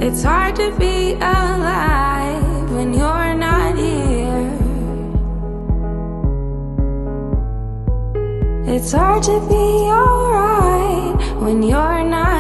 It's hard to be alive when you're not here. It's hard to be alright when you're not